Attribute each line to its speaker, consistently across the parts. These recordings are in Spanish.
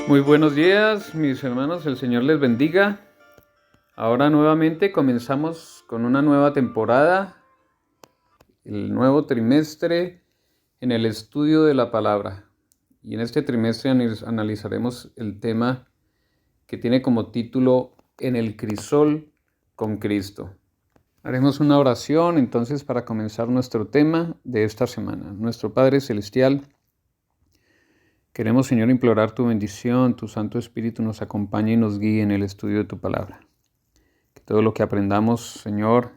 Speaker 1: Muy buenos días, mis hermanos, el Señor les bendiga. Ahora nuevamente comenzamos con una nueva temporada, el nuevo trimestre en el estudio de la palabra. Y en este trimestre analizaremos el tema que tiene como título En el crisol con Cristo. Haremos una oración entonces para comenzar nuestro tema de esta semana. Nuestro Padre Celestial, queremos, Señor, implorar tu bendición, tu Santo Espíritu nos acompañe y nos guíe en el estudio de tu palabra. Que todo lo que aprendamos, Señor,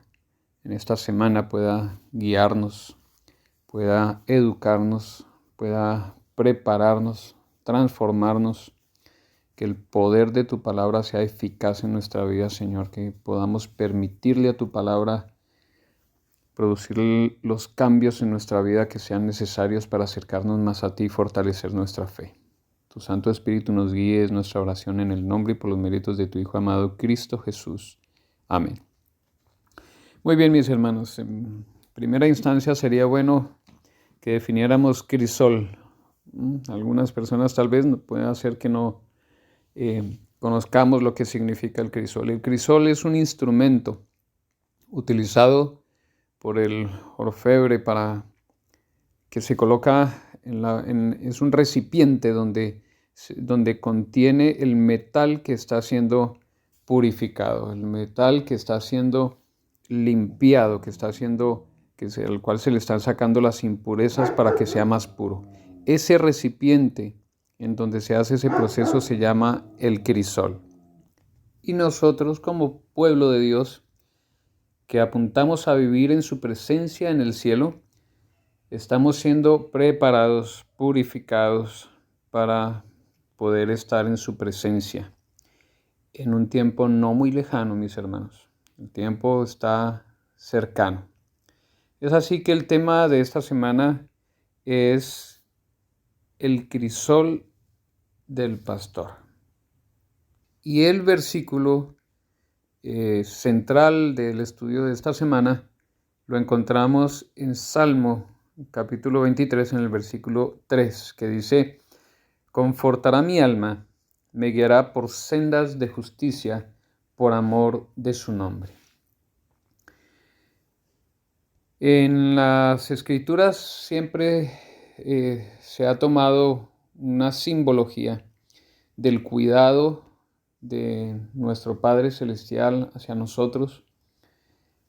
Speaker 1: en esta semana pueda guiarnos, pueda educarnos, pueda prepararnos, transformarnos. Que el poder de tu palabra sea eficaz en nuestra vida, Señor. Que podamos permitirle a tu palabra producir los cambios en nuestra vida que sean necesarios para acercarnos más a ti y fortalecer nuestra fe. Tu Santo Espíritu nos guíe, es nuestra oración en el nombre y por los méritos de tu Hijo amado, Cristo Jesús. Amén. Muy bien, mis hermanos. En primera instancia sería bueno que definiéramos crisol. Algunas personas tal vez pueden ser que no conozcamos lo que significa el crisol. El crisol es un instrumento utilizado por el orfebre para que se coloca es un recipiente donde contiene el metal que está siendo purificado, el metal que está siendo limpiado, al cual se le están sacando las impurezas para que sea más puro. Ese recipiente en donde se hace ese proceso se llama el crisol. Y nosotros, como pueblo de Dios, que apuntamos a vivir en su presencia en el cielo, estamos siendo preparados, purificados para poder estar en su presencia en un tiempo no muy lejano, mis hermanos. El tiempo está cercano. Es así que el tema de esta semana es el crisol del pastor. Y el versículo central del estudio de esta semana lo encontramos en Salmo capítulo 23 en el versículo 3, que dice: confortará mi alma, me guiará por sendas de justicia por amor de su nombre. En las Escrituras siempre se ha tomado una simbología del cuidado de nuestro Padre Celestial hacia nosotros,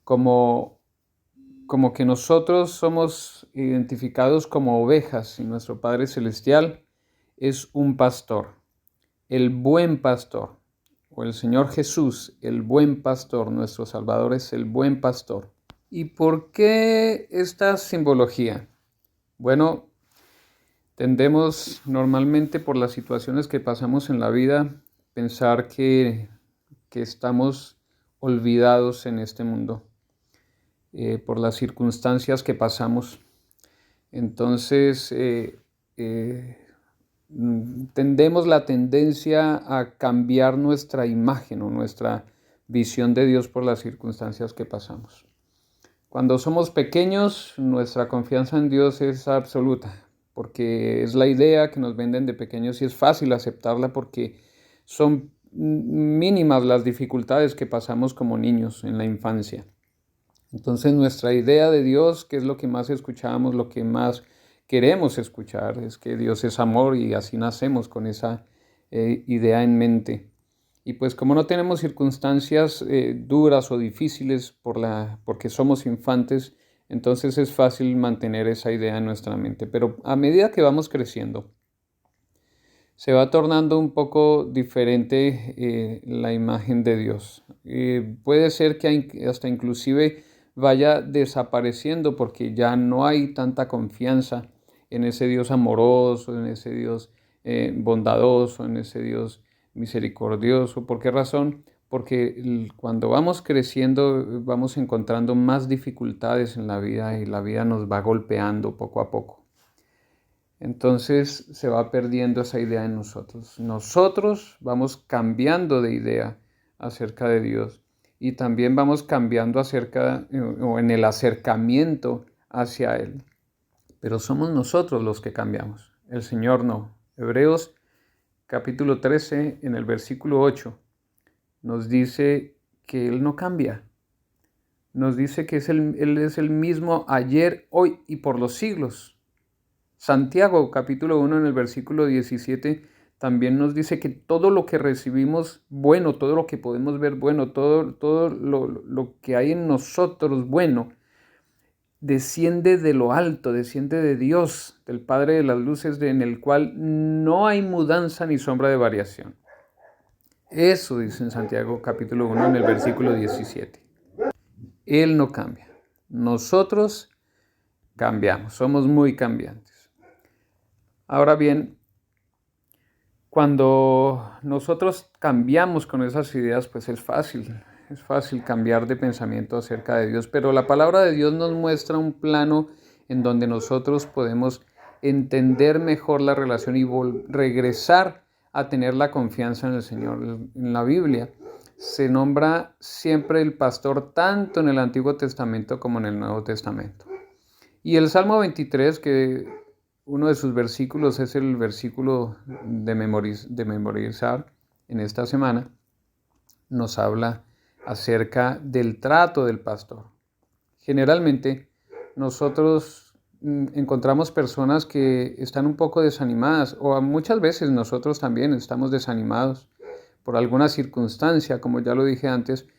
Speaker 1: como que nosotros somos identificados como ovejas y nuestro Padre Celestial es un pastor, el buen pastor, o el Señor Jesús, el buen pastor, nuestro Salvador es el buen pastor. ¿Y por qué esta simbología? Bueno, tendemos normalmente por las situaciones que pasamos en la vida pensar que estamos olvidados en este mundo, por las circunstancias que pasamos. Entonces, tendemos la tendencia a cambiar nuestra imagen o nuestra visión de Dios por las circunstancias que pasamos. Cuando somos pequeños, nuestra confianza en Dios es absoluta, porque es la idea que nos venden de pequeños y es fácil aceptarla porque son mínimas las dificultades que pasamos como niños en la infancia. Entonces nuestra idea de Dios, que es lo que más escuchamos, lo que más queremos escuchar, es que Dios es amor y así nacemos con esa idea en mente. Y pues como no tenemos circunstancias duras o difíciles porque somos infantes, entonces es fácil mantener esa idea en nuestra mente. Pero a medida que vamos creciendo, se va tornando un poco diferente la imagen de Dios. Puede ser que hasta inclusive vaya desapareciendo porque ya no hay tanta confianza en ese Dios amoroso, en ese Dios bondadoso, en ese Dios misericordioso. ¿Por qué razón? Porque cuando vamos creciendo vamos encontrando más dificultades en la vida y la vida nos va golpeando poco a poco. Entonces se va perdiendo esa idea en nosotros. Nosotros vamos cambiando de idea acerca de Dios y también vamos cambiando o en el acercamiento hacia Él. Pero somos nosotros los que cambiamos, el Señor no. Hebreos capítulo 13, en el versículo 8, nos dice que Él no cambia. Nos dice que Él es el mismo ayer, hoy y por los siglos. Santiago, capítulo 1, en el versículo 17, también nos dice que todo lo que recibimos bueno, todo lo que podemos ver bueno, todo lo que hay en nosotros bueno, desciende de lo alto, desciende de Dios, del Padre de las luces, en el cual no hay mudanza ni sombra de variación. Eso dice en Santiago capítulo 1 en el versículo 17. Él no cambia. Nosotros cambiamos, somos muy cambiantes. Ahora bien, cuando nosotros cambiamos con esas ideas, pues es fácil cambiar de pensamiento acerca de Dios, pero la palabra de Dios nos muestra un plano en donde nosotros podemos entender mejor la relación y regresar a tener la confianza en el Señor. En la Biblia se nombra siempre el pastor tanto en el Antiguo Testamento como en el Nuevo Testamento. Y el Salmo 23, que uno de sus versículos es el versículo de memorizar en esta semana, nos habla acerca del trato del pastor. Generalmente nosotros encontramos personas que están un poco desanimadas, o muchas veces nosotros también estamos desanimados por alguna circunstancia, como ya lo dije antes,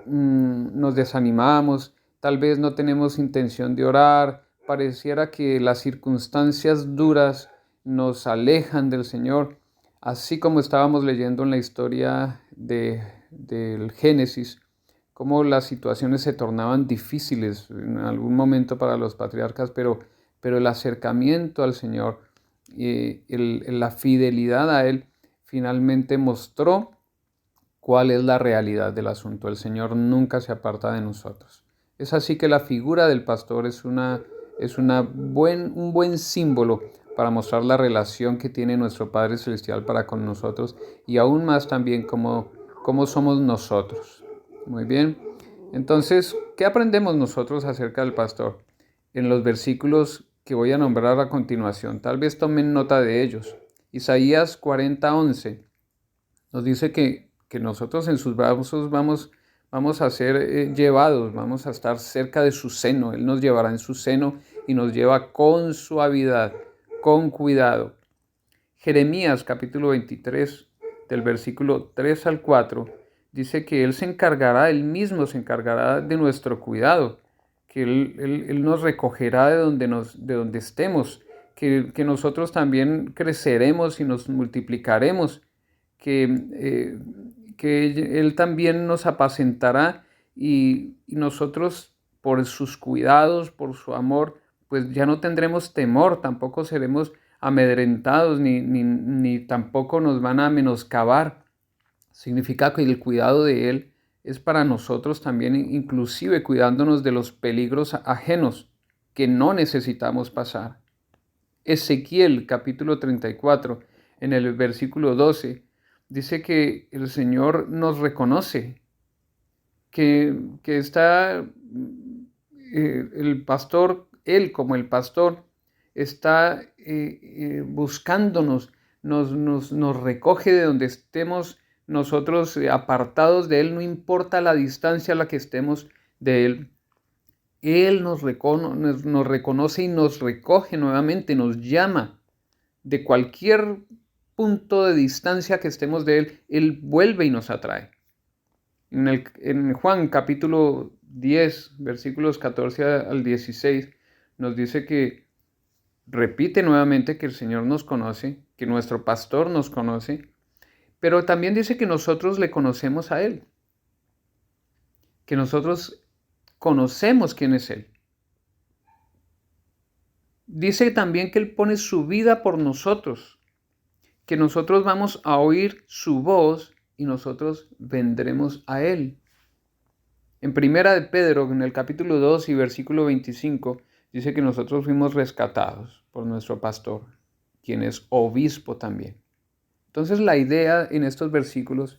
Speaker 1: nos desanimamos, tal vez no tenemos intención de orar, pareciera que las circunstancias duras nos alejan del Señor, así como estábamos leyendo en la historia del Génesis, cómo las situaciones se tornaban difíciles en algún momento para los patriarcas, pero el acercamiento al Señor, la fidelidad a Él, finalmente mostró cuál es la realidad del asunto. El Señor nunca se aparta de nosotros. Es así que la figura del pastor es un buen símbolo para mostrar la relación que tiene nuestro Padre Celestial para con nosotros y aún más también cómo somos nosotros. Muy bien. Entonces, ¿qué aprendemos nosotros acerca del pastor? En los versículos que voy a nombrar a continuación, tal vez tomen nota de ellos. Isaías 40:11 nos dice que nosotros en sus brazos vamos a ser llevados, vamos a estar cerca de su seno. Él nos llevará en su seno y nos lleva con suavidad, con cuidado. Jeremías capítulo 23, del versículo 3 al 4, dice que Él mismo se encargará de nuestro cuidado, que Él nos recogerá de donde estemos, que nosotros también creceremos y nos multiplicaremos, que Él también nos apacentará y nosotros por sus cuidados, por su amor, pues ya no tendremos temor, tampoco seremos amedrentados ni tampoco nos van a menoscabar. Significa que el cuidado de Él es para nosotros también, inclusive cuidándonos de los peligros ajenos que no necesitamos pasar. Ezequiel capítulo 34, en el versículo 12, dice que el Señor nos reconoce, que está el pastor, Él como el pastor, está buscándonos, nos recoge de donde estemos nosotros apartados de Él, no importa la distancia a la que estemos de Él. Él nos reconoce y nos recoge nuevamente, nos llama de cualquier punto de distancia que estemos de Él, Él vuelve y nos atrae. En Juan capítulo 10, versículos 14 al 16, nos dice que repite nuevamente que el Señor nos conoce, que nuestro pastor nos conoce, pero también dice que nosotros le conocemos a Él, que nosotros conocemos quién es Él. Dice también que Él pone su vida por nosotros, que nosotros vamos a oír su voz y nosotros vendremos a Él. En Primera de Pedro, en el capítulo 2 y versículo 25, dice que nosotros fuimos rescatados por nuestro pastor, quien es obispo también. Entonces la idea en estos versículos,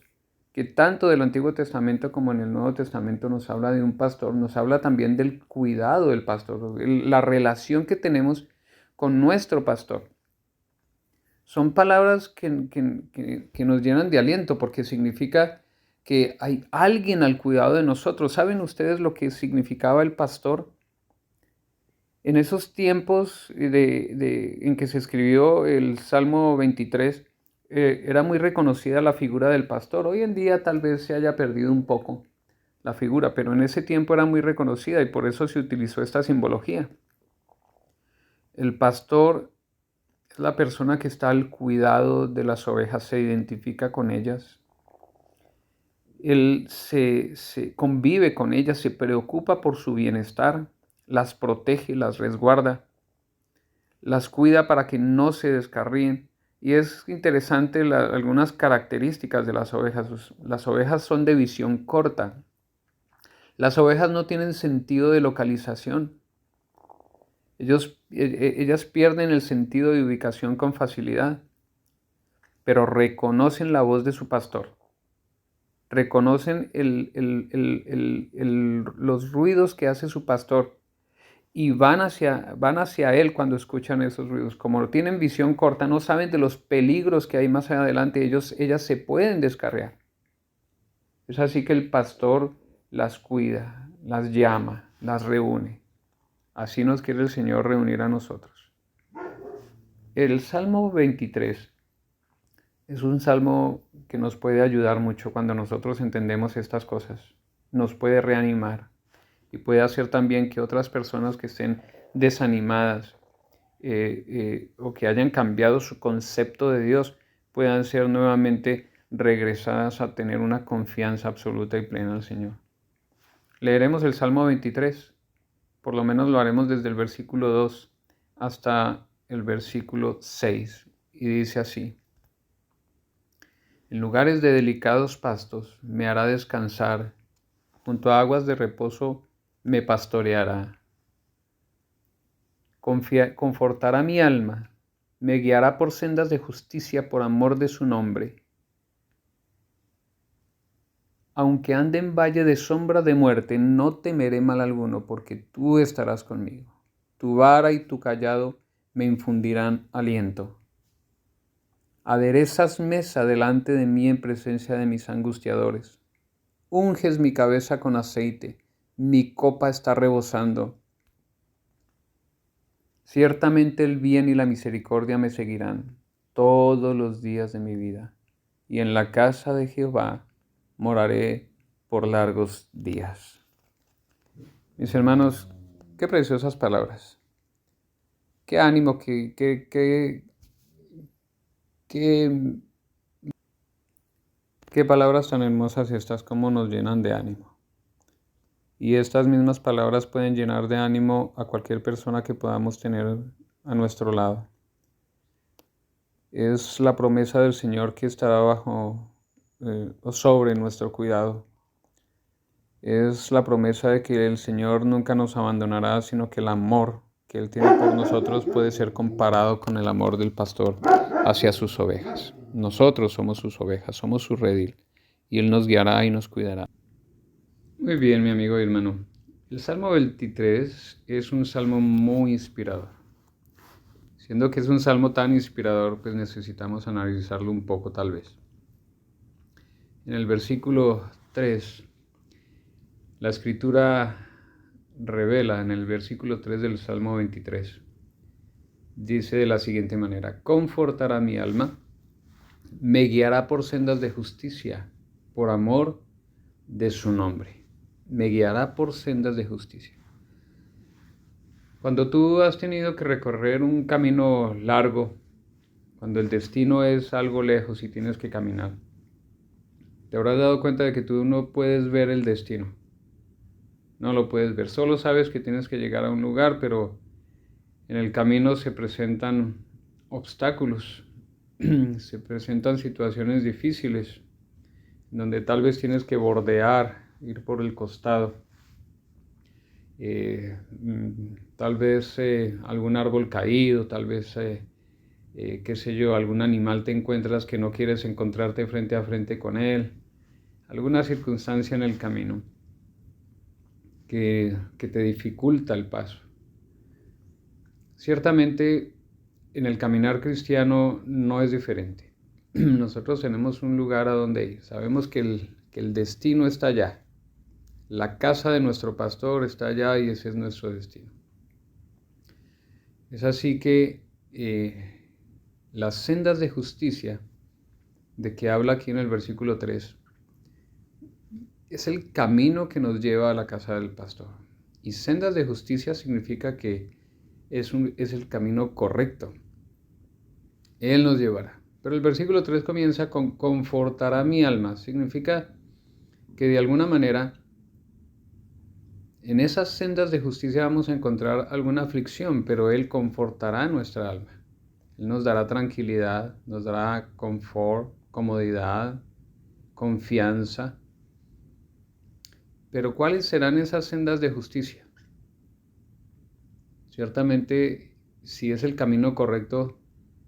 Speaker 1: que tanto del Antiguo Testamento como en el Nuevo Testamento nos habla de un pastor, nos habla también del cuidado del pastor, la relación que tenemos con nuestro pastor. son palabras que nos llenan de aliento, porque significa que hay alguien al cuidado de nosotros. ¿Saben ustedes lo que significaba el pastor? En esos tiempos en que se escribió el Salmo 23, era muy reconocida la figura del pastor. Hoy en día tal vez se haya perdido un poco la figura, pero en ese tiempo era muy reconocida y por eso se utilizó esta simbología. El pastor es la persona que está al cuidado de las ovejas, se identifica con ellas. Él se convive con ellas, se preocupa por su bienestar, las protege, las resguarda, las cuida para que no se descarríen. Y es interesante algunas características de las ovejas. Las ovejas son de visión corta. Las ovejas no tienen sentido de localización. Ellas pierden el sentido de ubicación con facilidad, pero reconocen la voz de su pastor. Reconocen los ruidos que hace su pastor y van hacia él cuando escuchan esos ruidos. Como tienen visión corta, no saben de los peligros que hay más adelante, ellas se pueden descarriar. Es así que el pastor las cuida, las llama, las reúne. Así nos quiere el Señor reunir a nosotros. El Salmo 23 es un salmo que nos puede ayudar mucho cuando nosotros entendemos estas cosas. Nos puede reanimar y puede hacer también que otras personas que estén desanimadas o que hayan cambiado su concepto de Dios puedan ser nuevamente regresadas a tener una confianza absoluta y plena al Señor. Leeremos el Salmo 23, por lo menos lo haremos desde el versículo 2 hasta el versículo 6, y dice así: En lugares de delicados pastos me hará descansar, junto a aguas de reposo me pastoreará. Confortará mi alma, me guiará por sendas de justicia por amor de su nombre. Aunque ande en valle de sombra de muerte, no temeré mal alguno, porque tú estarás conmigo. Tu vara y tu cayado me infundirán aliento. Aderezas mesa delante de mí en presencia de mis angustiadores. Unges mi cabeza con aceite, mi copa está rebosando. Ciertamente el bien y la misericordia me seguirán todos los días de mi vida, y en la casa de Jehová moraré por largos días. Mis hermanos, qué preciosas palabras. Qué ánimo, qué palabras tan hermosas estas, cómo nos llenan de ánimo. Y estas mismas palabras pueden llenar de ánimo a cualquier persona que podamos tener a nuestro lado. Es la promesa del Señor que estará bajo o sobre nuestro cuidado. Es la promesa de que el Señor nunca nos abandonará, sino que el amor que Él tiene por nosotros puede ser comparado con el amor del pastor hacia sus ovejas. Nosotros somos sus ovejas, somos su redil, y Él nos guiará y nos cuidará. Muy bien, mi amigo y hermano. El Salmo 23 es un salmo muy inspirador. Siendo que es un salmo tan inspirador, pues necesitamos analizarlo un poco tal vez. En el versículo 3, la Escritura revela en el versículo 3 del Salmo 23, dice de la siguiente manera: Confortará mi alma, me guiará por sendas de justicia, por amor de su nombre. Me guiará por sendas de justicia. Cuando tú has tenido que recorrer un camino largo, cuando el destino es algo lejos y tienes que caminar, te habrás dado cuenta de que tú no puedes ver el destino. No lo puedes ver. Solo sabes que tienes que llegar a un lugar, pero en el camino se presentan obstáculos, se presentan situaciones difíciles, donde tal vez tienes que bordear, ir por el costado. Tal vez algún árbol caído, tal vez, qué sé yo, algún animal te encuentras que no quieres encontrarte frente a frente con él, alguna circunstancia en el camino que te dificulta el paso. Ciertamente en el caminar cristiano no es diferente. Nosotros tenemos un lugar a donde ir. Sabemos que el destino está allá. La casa de nuestro pastor está allá y ese es nuestro destino. Es así que las sendas de justicia de que habla aquí en el versículo 3 es el camino que nos lleva a la casa del pastor. Y sendas de justicia significa que es el camino correcto. Él nos llevará. Pero el versículo 3 comienza con confortará mi alma. Significa que de alguna manera en esas sendas de justicia vamos a encontrar alguna aflicción, pero Él confortará nuestra alma. Él nos dará tranquilidad, nos dará confort, comodidad, confianza. Pero ¿cuáles serán esas sendas de justicia? Ciertamente, si es el camino correcto,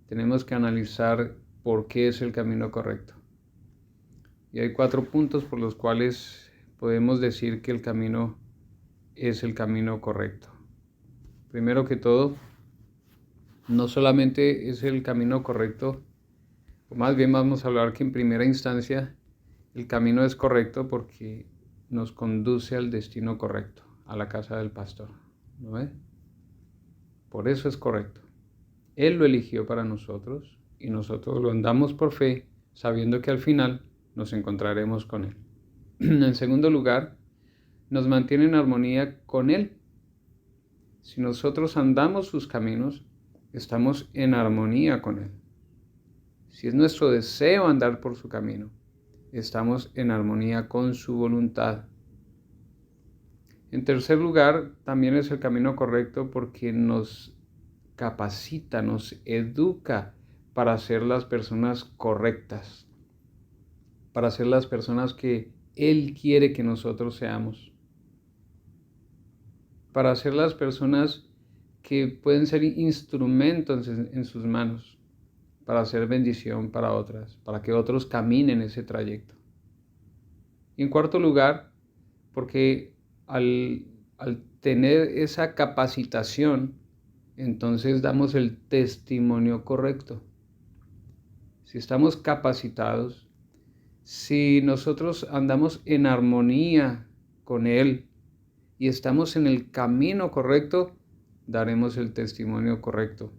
Speaker 1: tenemos que analizar por qué es el camino correcto. Y hay 4 puntos por los cuales podemos decir que el camino es el camino correcto. Primero que todo, no solamente es el camino correcto, o más bien vamos a hablar que en primera instancia el camino es correcto porque nos conduce al destino correcto, a la casa del pastor. ¿No ve? Por eso es correcto. Él lo eligió para nosotros y nosotros lo andamos por fe, sabiendo que al final nos encontraremos con Él. En segundo lugar, nos mantiene en armonía con Él. Si nosotros andamos sus caminos, estamos en armonía con Él. Si es nuestro deseo andar por su camino, estamos en armonía con su voluntad. En tercer lugar, también es el camino correcto porque nos capacita, nos educa para ser las personas correctas, para ser las personas que Él quiere que nosotros seamos, para ser las personas que pueden ser instrumentos en sus manos, para hacer bendición para otras, para que otros caminen ese trayecto. Y en cuarto lugar, porque al tener esa capacitación, entonces damos el testimonio correcto. Si estamos capacitados, si nosotros andamos en armonía con Él y estamos en el camino correcto, daremos el testimonio correcto.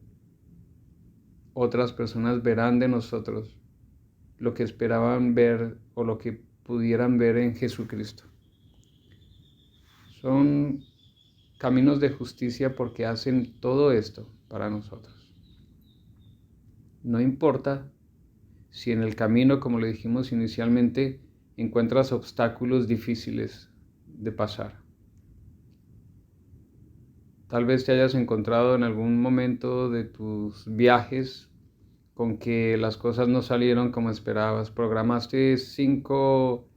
Speaker 1: Otras personas verán de nosotros lo que esperaban ver o lo que pudieran ver en Jesucristo. Son caminos de justicia porque hacen todo esto para nosotros. No importa si en el camino, como le dijimos inicialmente, encuentras obstáculos difíciles de pasar. Tal vez te hayas encontrado en algún momento de tus viajes con que las cosas no salieron como esperabas. Programaste 5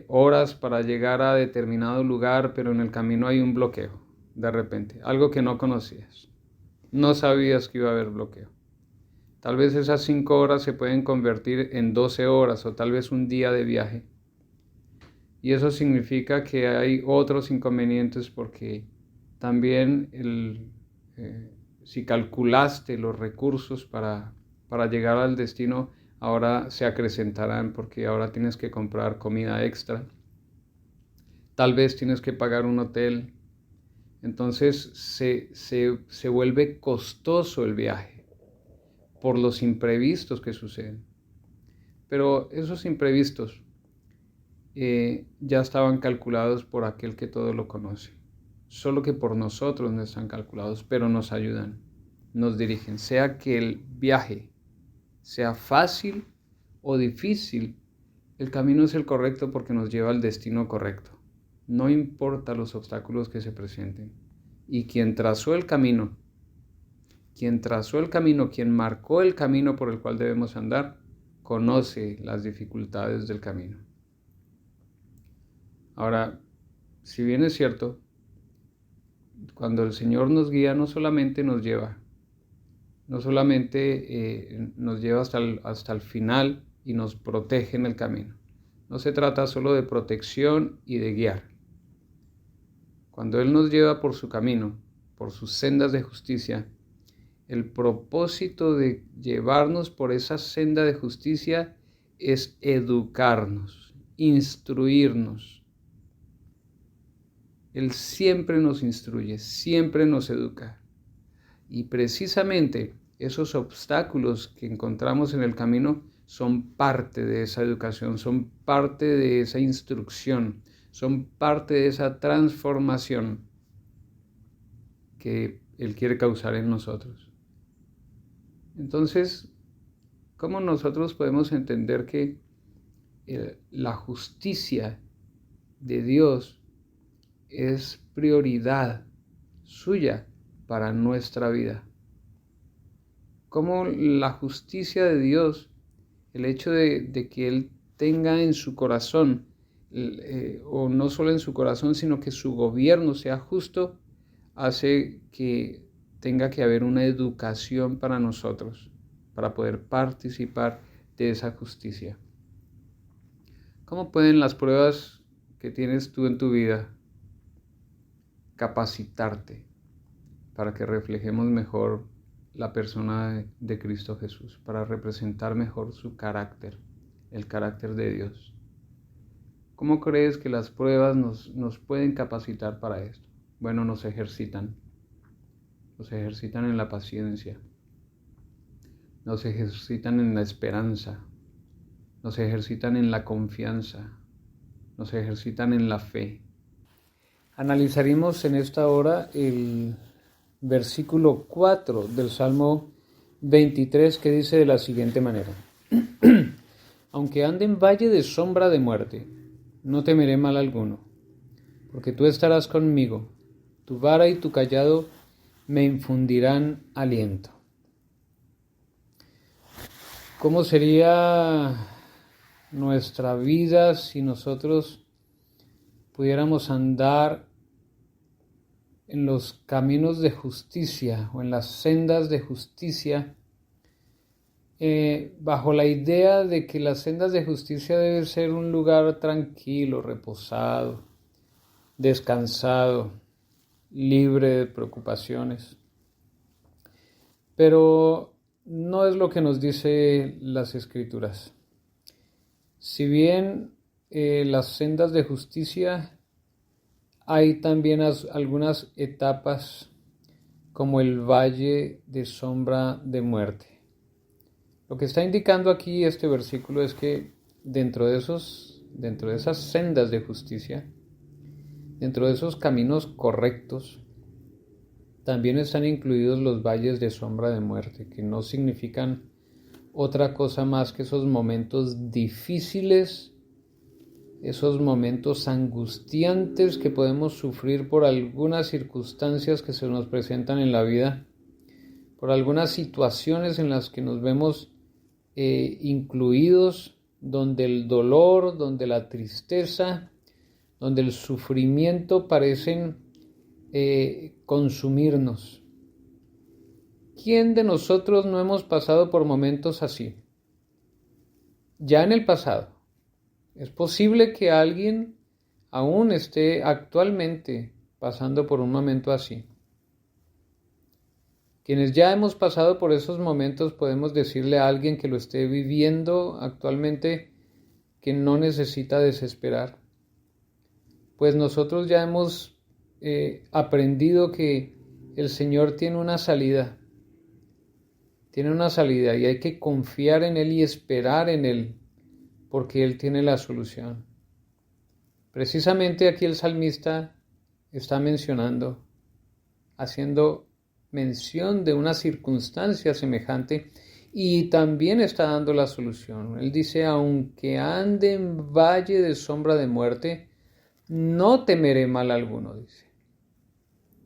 Speaker 1: horas para llegar a determinado lugar, pero en el camino hay un bloqueo, de repente, algo que no conocías. No sabías que iba a haber bloqueo. Tal vez esas 5 horas se pueden convertir en 12 horas o tal vez un día de viaje. Y eso significa que hay otros inconvenientes porque también si calculaste los recursos para llegar al destino, ahora se acrecentarán porque ahora tienes que comprar comida extra. Tal vez tienes que pagar un hotel. Entonces se vuelve costoso el viaje por los imprevistos que suceden. Pero esos imprevistos ya estaban calculados por aquel que todo lo conoce. Solo que por nosotros no están calculados, pero nos ayudan, nos dirigen. Sea que el viaje sea fácil o difícil, el camino es el correcto porque nos lleva al destino correcto. No importa los obstáculos que se presenten. Y quien trazó el camino, quien marcó el camino por el cual debemos andar, conoce las dificultades del camino. Ahora, si bien es cierto, cuando el Señor nos guía, no solamente nos lleva hasta el final y nos protege en el camino. No se trata solo de protección y de guiar. Cuando Él nos lleva por su camino, por sus sendas de justicia, El propósito de llevarnos por esa senda de justicia es educarnos, instruirnos. Él siempre nos instruye, siempre nos educa. Y precisamente esos obstáculos que encontramos en el camino son parte de esa educación, son parte de esa instrucción, son parte de esa transformación que Él quiere causar en nosotros. Entonces, ¿cómo nosotros podemos entender que la justicia de Dios es prioridad suya para nuestra vida? Cómo la justicia de Dios, el hecho de que Él tenga en su corazón, o no solo en su corazón, sino que su gobierno sea justo, hace que tenga que haber una educación para nosotros, para poder participar de esa justicia. ¿Cómo pueden las pruebas que tienes tú en tu vida capacitarte para que reflejemos mejor la persona de Cristo Jesús, para representar mejor su carácter, el carácter de Dios? ¿Cómo crees que las pruebas nos pueden capacitar para esto? Bueno, nos ejercitan en la paciencia, nos ejercitan en la esperanza, nos ejercitan en la confianza, nos ejercitan en la fe. Analizaremos en esta hora el versículo 4 del Salmo 23, que dice de la siguiente manera: Aunque ande en valle de sombra de muerte, no temeré mal alguno, porque tú estarás conmigo, tu vara y tu cayado me infundirán aliento. ¿Cómo sería nuestra vida si nosotros pudiéramos andar en los caminos de justicia o en las sendas de justicia, bajo la idea de que las sendas de justicia deben ser un lugar tranquilo, reposado, descansado, libre de preocupaciones? Pero no es lo que nos dice las Escrituras. Si bien las sendas de justicia, hay también algunas etapas como el valle de sombra de muerte. Lo que está indicando aquí este versículo es que dentro de esas sendas de justicia, dentro de esos caminos correctos, también están incluidos los valles de sombra de muerte, que no significan otra cosa más que esos momentos difíciles, esos momentos angustiantes que podemos sufrir por algunas circunstancias que se nos presentan en la vida, por algunas situaciones en las que nos vemos incluidos, donde el dolor, donde la tristeza, donde el sufrimiento parecen consumirnos. ¿Quién de nosotros no hemos pasado por momentos así? Ya en el pasado. Es posible que alguien aún esté actualmente pasando por un momento así. Quienes ya hemos pasado por esos momentos podemos decirle a alguien que lo esté viviendo actualmente que no necesita desesperar, pues nosotros ya hemos aprendido que el Señor tiene una salida y hay que confiar en Él y esperar en Él, porque Él tiene la solución. Precisamente aquí el salmista está haciendo mención de una circunstancia semejante y también está dando la solución. Él dice: aunque ande en valle de sombra de muerte, no temeré mal alguno, dice.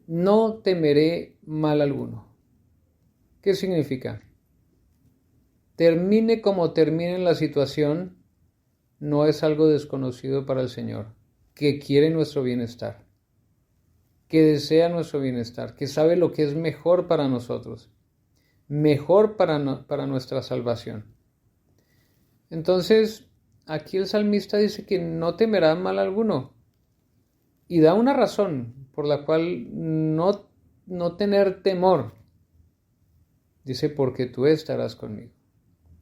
Speaker 1: No temeré mal alguno. ¿Qué significa? Termine como termine la situación, no es algo desconocido para el Señor, que quiere nuestro bienestar, que desea nuestro bienestar, que sabe lo que es mejor para nosotros, mejor para nuestra salvación. Entonces, aquí el salmista dice que no temerá mal alguno y da una razón por la cual no tener temor. Dice, porque tú estarás conmigo.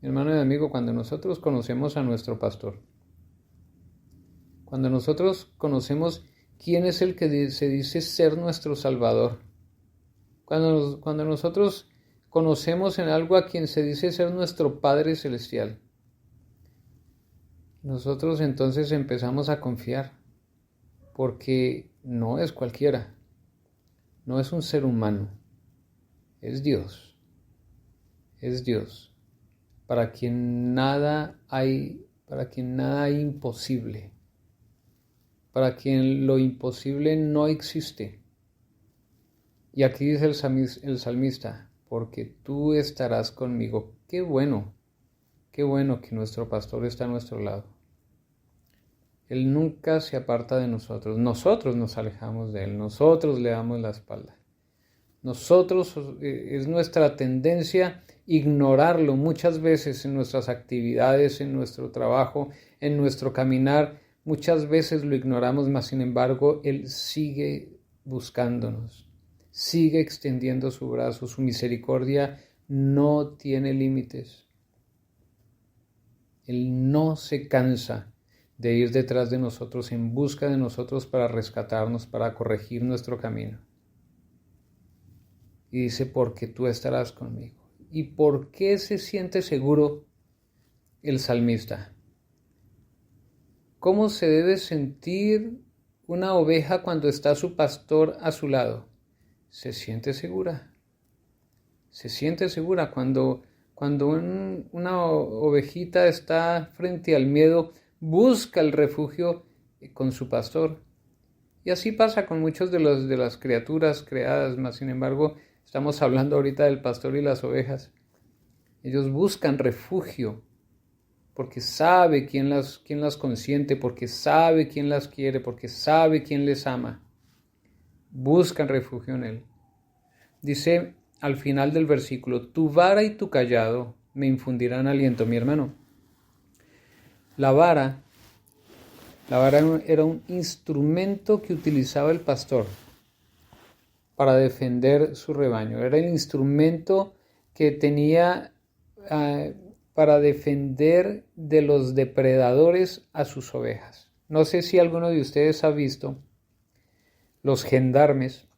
Speaker 1: Mi hermano y amigo, cuando nosotros conocemos a nuestro pastor, cuando nosotros conocemos quién es el que se dice ser nuestro Salvador, cuando nosotros conocemos en algo a quien se dice ser nuestro Padre Celestial, nosotros entonces empezamos a confiar, porque no es cualquiera, no es un ser humano, es Dios, para quien nada hay imposible, para quien lo imposible no existe. Y aquí dice el salmista, porque tú estarás conmigo. Qué bueno que nuestro pastor está a nuestro lado. Él nunca se aparta de nosotros nos alejamos de él, nosotros le damos la espalda. Es nuestra tendencia ignorarlo muchas veces en nuestras actividades, en nuestro trabajo, en nuestro caminar. Muchas veces lo ignoramos, mas sin embargo, Él sigue buscándonos, sigue extendiendo su brazo, su misericordia no tiene límites. Él no se cansa de ir detrás de nosotros, en busca de nosotros para rescatarnos, para corregir nuestro camino. Y dice, porque tú estarás conmigo. ¿Y por qué se siente seguro el salmista? ¿Cómo se debe sentir una oveja cuando está su pastor a su lado? Se siente segura. Se siente segura cuando una ovejita está frente al miedo, busca el refugio con su pastor. Y así pasa con muchos de las criaturas creadas, mas sin embargo, estamos hablando ahorita del pastor y las ovejas. Ellos buscan refugio porque sabe quién las consiente, porque sabe quién las quiere, porque sabe quién les ama. Buscan refugio en Él. Dice al final del versículo, tu vara y tu cayado me infundirán aliento. Mi hermano, la vara era un instrumento que utilizaba el pastor para defender su rebaño. Era el instrumento que tenía para defender de los depredadores a sus ovejas. No sé si alguno de ustedes ha visto los gendarmes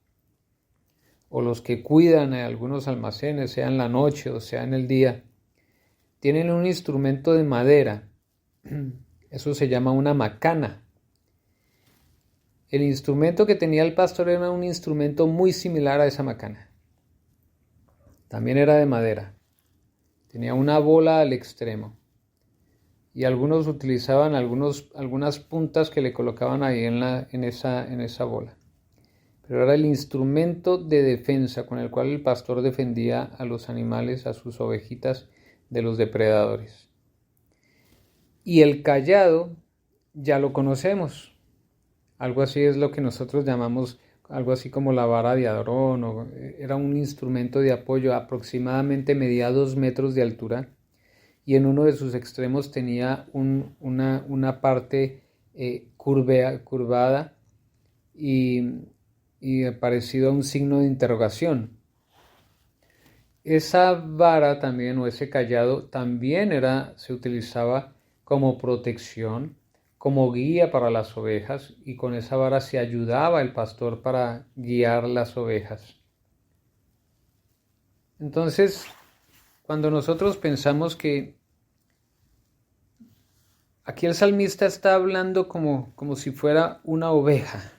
Speaker 1: o los que cuidan algunos almacenes, sea en la noche o sea en el día, tienen un instrumento de madera. Eso se llama una macana. El instrumento que tenía el pastor era un instrumento muy similar a esa macana. También era de madera. Tenía una bola al extremo. Y algunos utilizaban algunas puntas que le colocaban ahí en esa bola. Pero era el instrumento de defensa con el cual el pastor defendía a los animales, a sus ovejitas, de los depredadores. Y el cayado ya lo conocemos. Algo así es lo que nosotros llamamos, algo así como la vara de Aarón, era un instrumento de apoyo, aproximadamente medía 2 metros de altura, y en uno de sus extremos tenía una parte curvada y parecido a un signo de interrogación. Esa vara también, o ese cayado, también se utilizaba como protección, como guía para las ovejas, y con esa vara se ayudaba el pastor para guiar las ovejas. Entonces, cuando nosotros pensamos que aquí el salmista está hablando como si fuera una oveja,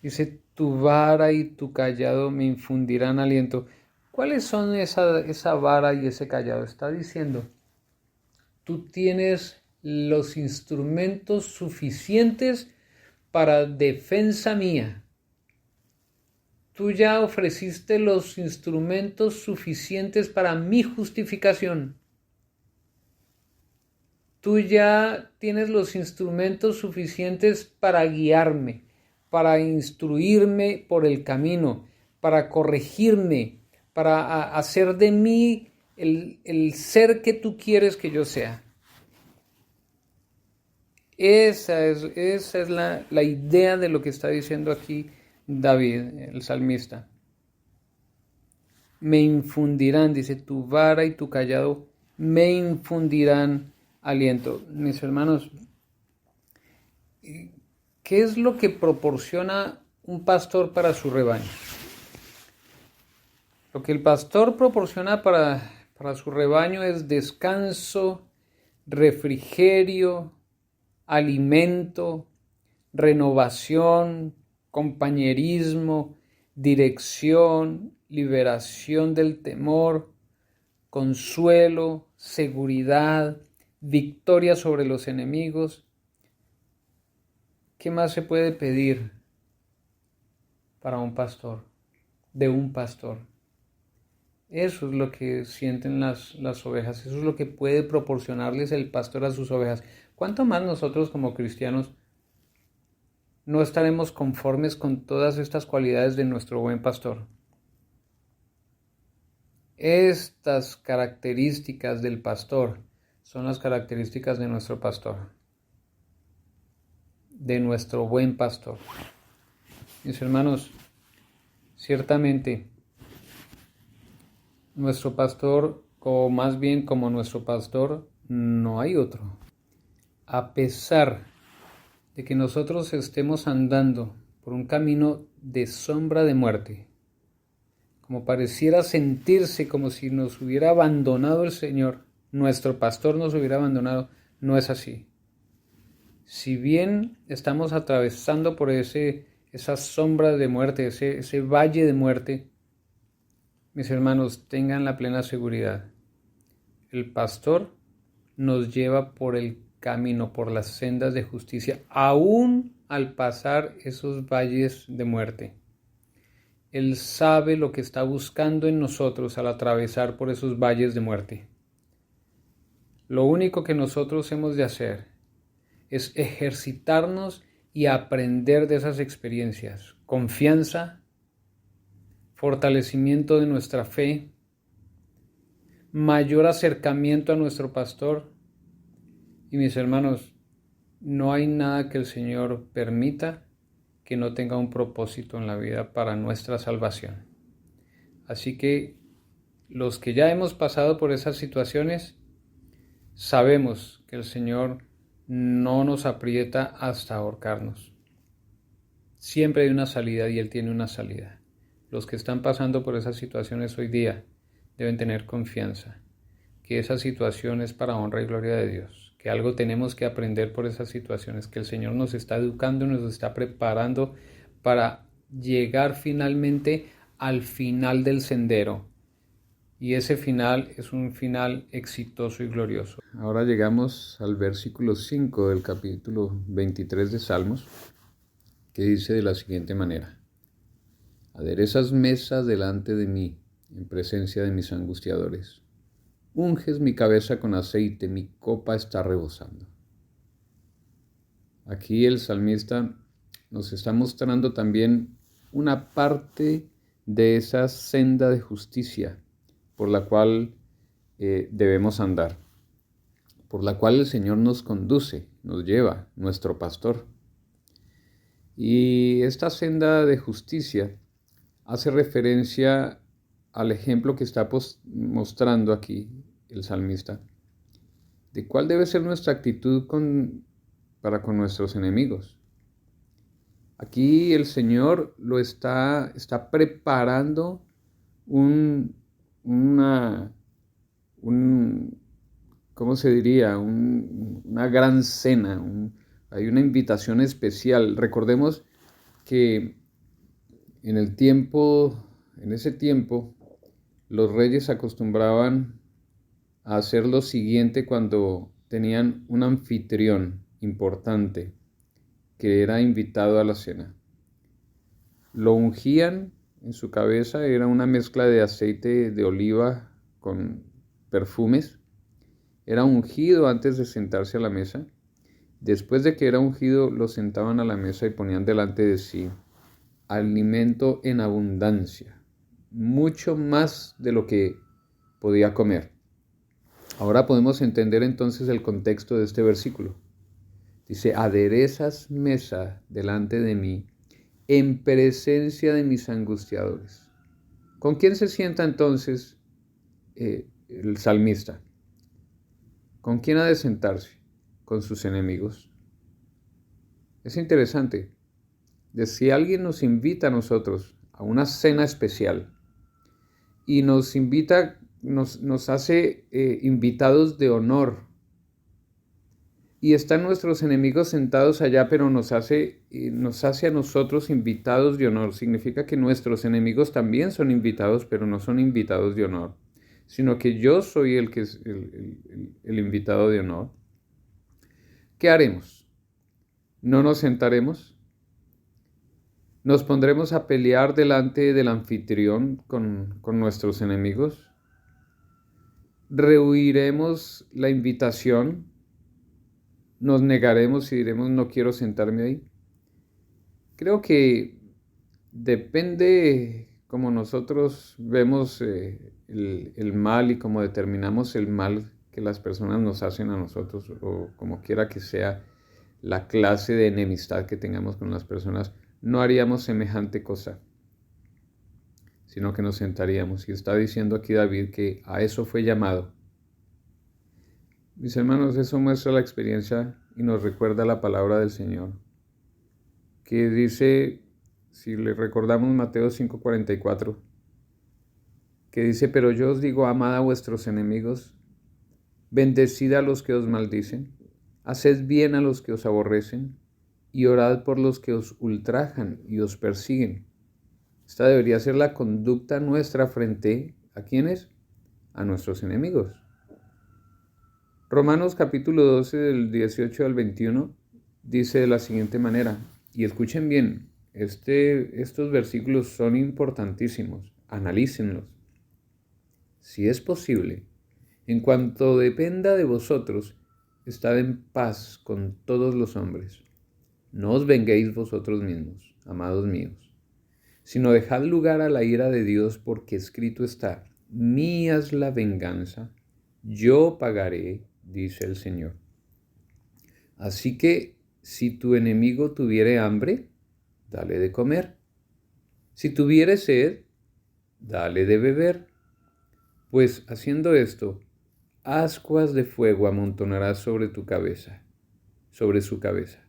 Speaker 1: dice, tu vara y tu cayado me infundirán aliento. ¿Cuáles son esa vara y ese cayado? Está diciendo, tú tienes los instrumentos suficientes para defensa mía. Tú ya ofreciste los instrumentos suficientes para mi justificación. Tú ya tienes los instrumentos suficientes para guiarme, para instruirme por el camino, para corregirme, para hacer de mí el ser que tú quieres que yo sea. Esa es la idea de lo que está diciendo aquí David, el salmista. me infundirán, dice, tu vara y tu callado me infundirán aliento. Mis hermanos, ¿qué es lo que proporciona un pastor para su rebaño? Lo que el pastor proporciona para su rebaño es descanso, refrigerio, alimento, renovación, compañerismo, dirección, liberación del temor, consuelo, seguridad, victoria sobre los enemigos. ¿Qué más se puede pedir para un pastor, de un pastor? Eso es lo que sienten las ovejas, eso es lo que puede proporcionarles el pastor a sus ovejas. ¿Cuánto más nosotros como cristianos no estaremos conformes con todas estas cualidades de nuestro buen pastor? Estas características del pastor son las características de nuestro pastor, de nuestro buen pastor. Mis hermanos, ciertamente nuestro pastor, o más bien como nuestro pastor, no hay otro. A pesar de que nosotros estemos andando por un camino de sombra de muerte, como pareciera sentirse como si nos hubiera abandonado el Señor, nuestro pastor nos hubiera abandonado, no es así. Si bien estamos atravesando por esa sombra de muerte, ese valle de muerte, mis hermanos, tengan la plena seguridad. El pastor nos lleva por el camino, por las sendas de justicia, aún al pasar esos valles de muerte. Él sabe lo que está buscando en nosotros al atravesar por esos valles de muerte. Lo único que nosotros hemos de hacer es ejercitarnos y aprender de esas experiencias. Confianza, fortalecimiento de nuestra fe, mayor acercamiento a nuestro pastor. Y mis hermanos, no hay nada que el Señor permita que no tenga un propósito en la vida para nuestra salvación. Así que los que ya hemos pasado por esas situaciones, sabemos que el Señor no nos aprieta hasta ahorcarnos. Siempre hay una salida y Él tiene una salida. Los que están pasando por esas situaciones hoy día deben tener confianza, que esa situación es para honra y gloria de Dios, que algo tenemos que aprender por esas situaciones, que el Señor nos está educando, nos está preparando para llegar finalmente al final del sendero. Y ese final es un final exitoso y glorioso. Ahora llegamos al versículo 5 del capítulo 23 de Salmos, que dice de la siguiente manera: aderezas mesa delante de mí, en presencia de mis angustiadores. Unges mi cabeza con aceite, mi copa está rebosando. Aquí el salmista nos está mostrando también una parte de esa senda de justicia por la cual debemos andar, por la cual el Señor nos conduce, nos lleva, nuestro pastor. Y esta senda de justicia hace referencia al ejemplo que está mostrando aquí el salmista, de cuál debe ser nuestra actitud para con nuestros enemigos. Aquí el Señor lo está preparando ¿cómo se diría? Una gran cena, hay una invitación especial. Recordemos que en ese tiempo, los reyes acostumbraban a hacer lo siguiente cuando tenían un anfitrión importante que era invitado a la cena. Lo ungían en su cabeza, era una mezcla de aceite de oliva con perfumes. Era ungido antes de sentarse a la mesa. Después de que era ungido, lo sentaban a la mesa y ponían delante de sí alimento en abundancia, mucho más de lo que podía comer. Ahora podemos entender entonces el contexto de este versículo. Dice: aderezas mesa delante de mí en presencia de mis angustiadores. ¿Con quién se sienta entonces el salmista? ¿Con quién ha de sentarse? Con sus enemigos. Es interesante. De si alguien nos invita a nosotros a una cena especial y nos invita, nos hace invitados de honor, y están nuestros enemigos sentados allá, pero nos hace a nosotros invitados de honor. Significa que nuestros enemigos también son invitados, pero no son invitados de honor, sino que yo soy el que es el invitado de honor. ¿Qué haremos? ¿No nos sentaremos? ¿Nos pondremos a pelear delante del anfitrión con nuestros enemigos? ¿Rehuiremos la invitación? ¿Nos negaremos y diremos no quiero sentarme ahí? Creo que depende cómo nosotros vemos el mal y cómo determinamos el mal que las personas nos hacen a nosotros, o como quiera que sea la clase de enemistad que tengamos con las personas, no haríamos semejante cosa, sino que nos sentaríamos. Y está diciendo aquí David que a eso fue llamado. Mis hermanos, eso muestra la experiencia y nos recuerda la palabra del Señor, que dice, si le recordamos Mateo 5:44, que dice, pero yo os digo, amad a vuestros enemigos, bendecid a los que os maldicen, haced bien a los que os aborrecen, y orad por los que os ultrajan y os persiguen. Esta debería ser la conducta nuestra frente ¿a quiénes? A nuestros enemigos. Romanos capítulo 12 del 18 al 21 dice de la siguiente manera, y escuchen bien, estos versículos son importantísimos, analícenlos. Si es posible, en cuanto dependa de vosotros, estad en paz con todos los hombres. No os venguéis vosotros mismos, amados míos, sino dejad lugar a la ira de Dios, porque escrito está, mía es la venganza, yo pagaré, dice el Señor. Así que si tu enemigo tuviere hambre, dale de comer. Si tuviere sed, dale de beber. Pues haciendo esto, ascuas de fuego amontonarás sobre tu cabeza, sobre su cabeza.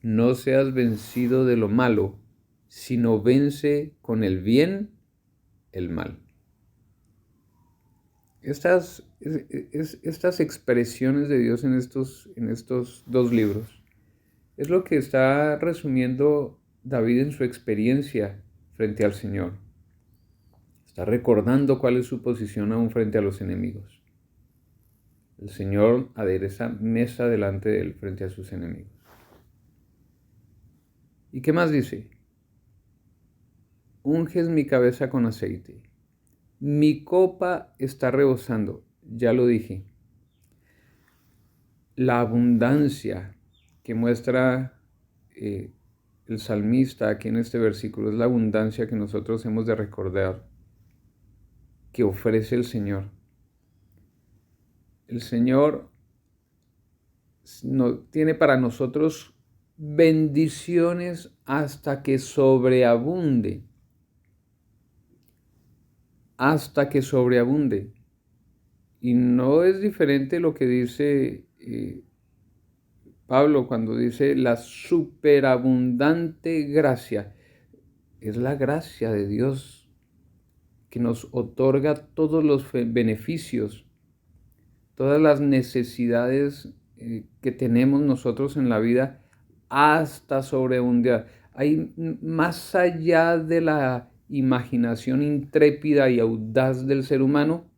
Speaker 1: No seas vencido de lo malo, sino vence con el bien el mal. Estas expresiones de Dios en estos dos libros es lo que está resumiendo David en su experiencia frente al Señor. Está recordando cuál es su posición aún frente a los enemigos. El Señor adereza mesa delante de él frente a sus enemigos. ¿Y qué más dice? Unges mi cabeza con aceite. Mi copa está rebosando. Ya lo dije. La abundancia que muestra el salmista aquí en este versículo es la abundancia que nosotros hemos de recordar que ofrece el Señor. El Señor tiene para nosotros bendiciones hasta que sobreabunde. Hasta que sobreabunde. Y no es diferente lo que dice Pablo cuando dice la superabundante gracia. Es la gracia de Dios que nos otorga todos los beneficios, todas las necesidades que tenemos nosotros en la vida hasta sobreabundar. Hay más allá de la imaginación intrépida y audaz del ser humano.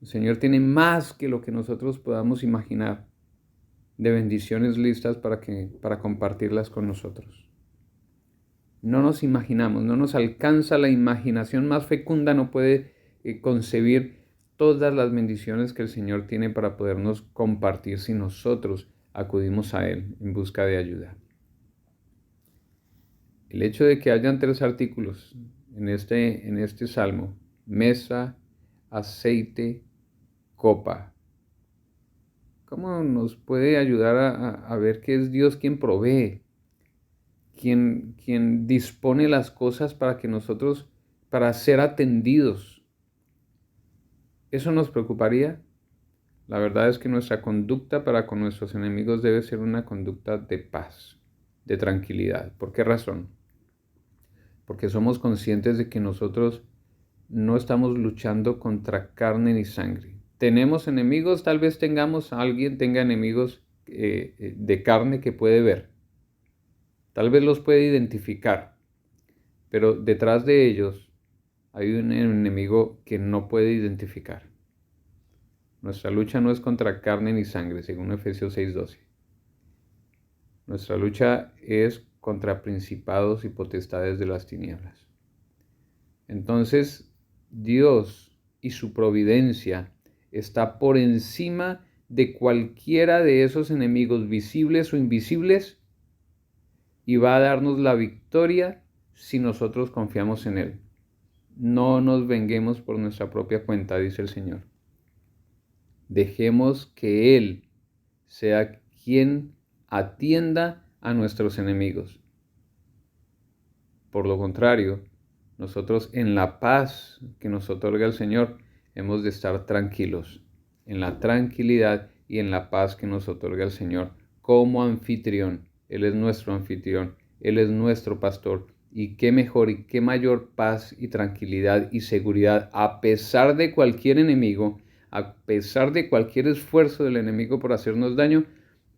Speaker 1: El Señor tiene más que lo que nosotros podamos imaginar de bendiciones listas para compartirlas con nosotros. No nos imaginamos, no nos alcanza la imaginación más fecunda, no puede concebir todas las bendiciones que el Señor tiene para podernos compartir si nosotros acudimos a Él en busca de ayuda. El hecho de que hayan 3 artículos en este salmo, mesa, aceite, copa, ¿cómo nos puede ayudar a ver que es Dios quien provee, quien dispone las cosas para que nosotros para ser atendidos. ¿Eso nos preocuparía? La verdad es que nuestra conducta para con nuestros enemigos debe ser una conducta de paz, de tranquilidad. ¿Por qué razón? Porque somos conscientes de que nosotros no estamos luchando contra carne ni sangre. ¿Tenemos enemigos? Tal vez alguien tenga enemigos de carne que puede ver. Tal vez los puede identificar, pero detrás de ellos hay un enemigo que no puede identificar. Nuestra lucha no es contra carne ni sangre, según Efesios 6:12. Nuestra lucha es contra principados y potestades de las tinieblas. Entonces, Dios y su providencia está por encima de cualquiera de esos enemigos visibles o invisibles y va a darnos la victoria si nosotros confiamos en Él. No nos venguemos por nuestra propia cuenta, dice el Señor. Dejemos que Él sea quien atienda a nuestros enemigos. Por lo contrario, nosotros en la paz que nos otorga el Señor hemos de estar tranquilos, en la tranquilidad y en la paz que nos otorga el Señor como anfitrión. Él es nuestro anfitrión, Él es nuestro pastor. Y qué mejor y qué mayor paz y tranquilidad y seguridad a pesar de cualquier enemigo, a pesar de cualquier esfuerzo del enemigo por hacernos daño,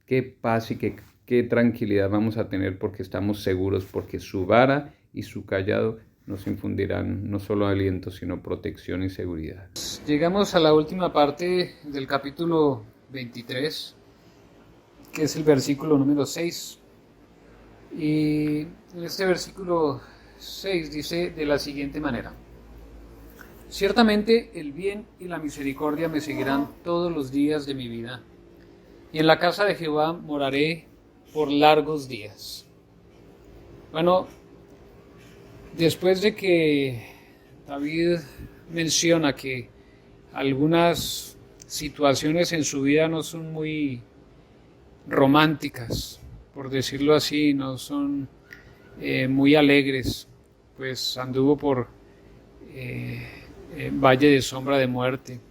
Speaker 1: qué paz y qué tranquilidad vamos a tener porque estamos seguros, porque su vara y su callado nos infundirán no solo aliento, sino protección y seguridad. Llegamos a la última parte del capítulo 23, que es el versículo número 6. Y en este versículo 6 dice de la siguiente manera: ciertamente el bien y la misericordia me seguirán todos los días de mi vida, y en la casa de Jehová moraré por largos días. Bueno, después de que David menciona que algunas situaciones en su vida no son muy románticas, por decirlo así, no son muy alegres, pues anduvo por valle de sombra de muerte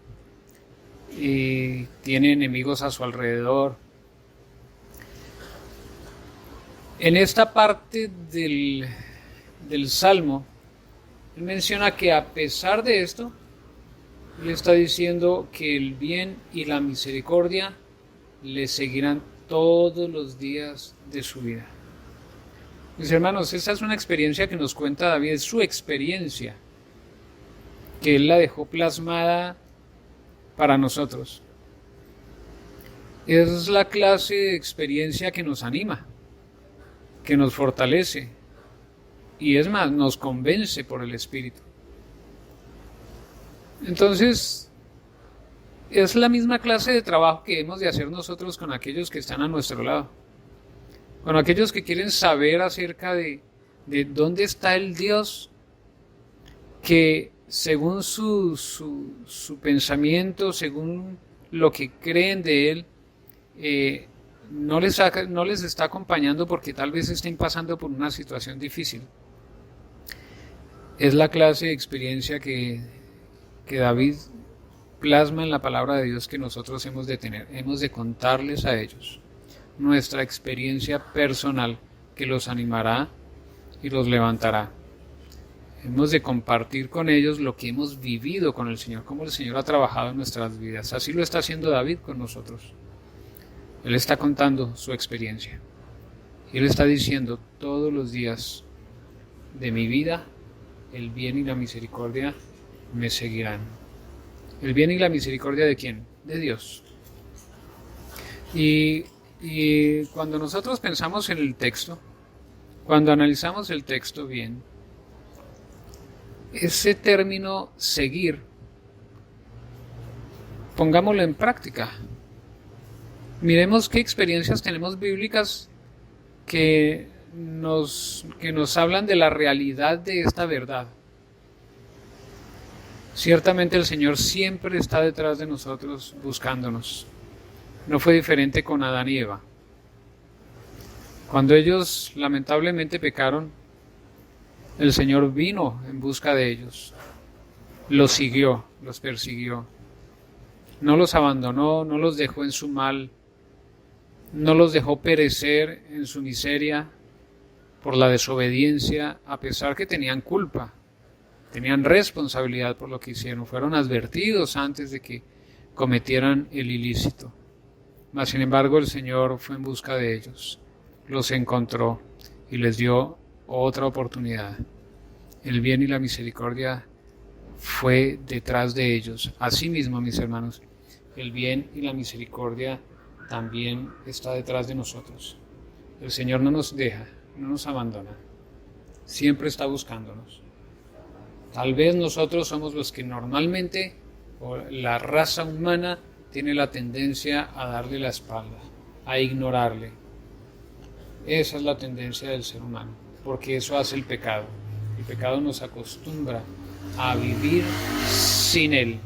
Speaker 1: y tiene enemigos a su alrededor. En esta parte del Salmo, él menciona que a pesar de esto, él está diciendo que el bien y la misericordia le seguirán todos los días de su vida. Mis hermanos, esta es una experiencia que nos cuenta David, es su experiencia, que él la dejó plasmada para nosotros. Esa es la clase de experiencia que nos anima, que nos fortalece y es más, nos convence por el Espíritu. Entonces, es la misma clase de trabajo que hemos de hacer nosotros con aquellos que están a nuestro lado, con aquellos que quieren saber acerca de dónde está el Dios que según su pensamiento, según lo que creen de Él, no les está acompañando porque tal vez estén pasando por una situación difícil. Es la clase de experiencia que David plasma en la palabra de Dios que nosotros hemos de tener. Hemos de contarles a ellos nuestra experiencia personal que los animará y los levantará. Hemos de compartir con ellos lo que hemos vivido con el Señor, cómo el Señor ha trabajado en nuestras vidas. Así lo está haciendo David con nosotros. Él está contando su experiencia. Y Él está diciendo: todos los días de mi vida, el bien y la misericordia me seguirán. ¿El bien y la misericordia de quién? De Dios. Y cuando nosotros pensamos en el texto, cuando analizamos el texto bien, ese término seguir, pongámoslo en práctica. Miremos qué experiencias tenemos bíblicas que nos hablan de la realidad de esta verdad. Ciertamente el Señor siempre está detrás de nosotros buscándonos. No fue diferente con Adán y Eva. Cuando ellos lamentablemente pecaron, El Señor vino en busca de ellos, los siguió, los persiguió, no los abandonó, no los dejó en su mal, no los dejó perecer en su miseria por la desobediencia, a pesar que tenían culpa, tenían responsabilidad por lo que hicieron, fueron advertidos antes de que cometieran el ilícito. Mas sin embargo el Señor fue en busca de ellos, los encontró y les dio otra oportunidad. El bien y la misericordia fue detrás de ellos. Asimismo, mis hermanos, el bien y la misericordia también está detrás de nosotros. El Señor no nos deja, no nos abandona, siempre está buscándonos. Tal vez nosotros somos los que normalmente, o la raza humana, tiene la tendencia a darle la espalda, a ignorarle. Esa es la tendencia del ser humano, porque eso hace el pecado. El pecado nos acostumbra a vivir sin Él,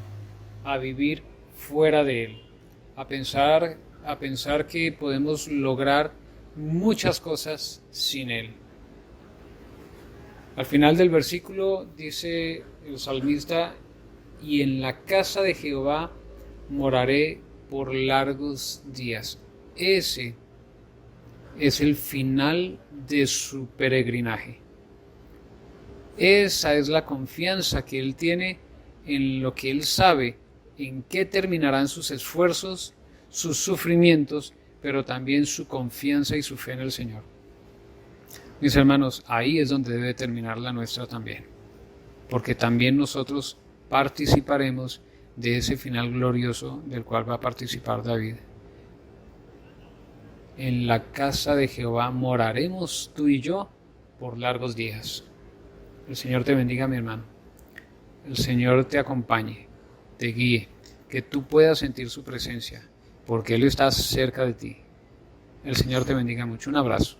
Speaker 1: a vivir fuera de Él, a pensar que podemos lograr muchas cosas sin Él. Al final del versículo dice el salmista: y en la casa de Jehová moraré por largos días. Ese es el final de su peregrinaje. Esa es la confianza que él tiene en lo que él sabe, en qué terminarán sus esfuerzos, sus sufrimientos, pero también su confianza y su fe en el Señor. Mis hermanos, ahí es donde debe terminar la nuestra también, porque también nosotros participaremos de ese final glorioso del cual va a participar David. En la casa de Jehová moraremos tú y yo por largos días. El Señor te bendiga, mi hermano. El Señor te acompañe, te guíe, que tú puedas sentir su presencia, porque Él está cerca de ti. El Señor te bendiga mucho. Un abrazo.